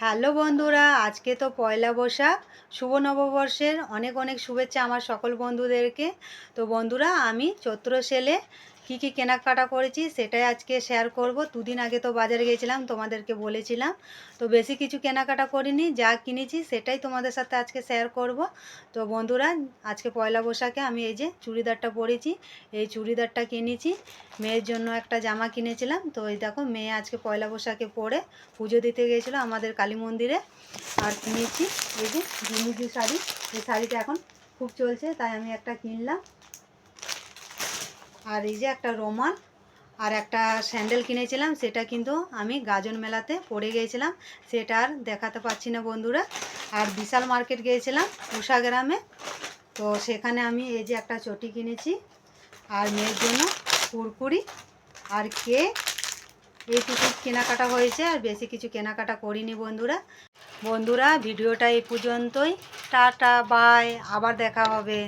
Hello বন্ধুরা, আজকে তো পয়লা বৈশাখ। শুভ নববর্ষের অনেক অনেক শুভেচ্ছা আমার সকল বন্ধুদেরকে। তো বন্ধুরা, আমি চৈত্র সেলে কী কেনাকাটা করেছি সেটাই আজকে শেয়ার করব। দুদিন আগে তো বাজারে গিয়েছিলাম, তোমাদেরকে বলেছিলাম। তো বেশি কিছু কেনাকাটা করিনি, যা কিনেছি সেটাই তোমাদের সাথে আজকে শেয়ার করব। তো বন্ধুরা, আজকে পয়লা বৈশাখে আমি এই যে চুড়িদারটা পরেছি, এই চুড়িদারটা কিনেছি। মেয়ের জন্য একটা জামা কিনেছিলাম। তো এই দেখো, মেয়ে আজকে পয়লা বৈশাখে পরে পুজো দিতে গিয়েছিলো আমাদের কালী মন্দিরে। আর কিনেছি এই যে ঝুমুজি শাড়ি। এই শাড়িটা এখন খুব চলছে, তাই আমি একটা কিনলাম। আর এই যে একটা রুমাল আর একটা স্যান্ডেল কিনেছিলাম, সেটা কিন্তু আমি গাজন মেলাতে পরে গিয়েছিলাম, সেটা আর দেখাতে পারছি না বন্ধুরা। আর বিশাল মার্কেট গিয়েছিলাম উষা গ্রামে। তো সেখানে আমি এই যে একটা চটি কিনেছি, আর মেয়ের জন্য কুরকুরি আর কেক, এইটুকু কেনাকাটা হয়েছে। আর বেশি কিছু কেনাকাটা করিনি বন্ধুরা। বন্ধুরা, ভিডিওটা এই পর্যন্তই। টাটা, বাই, আবার দেখা হবে।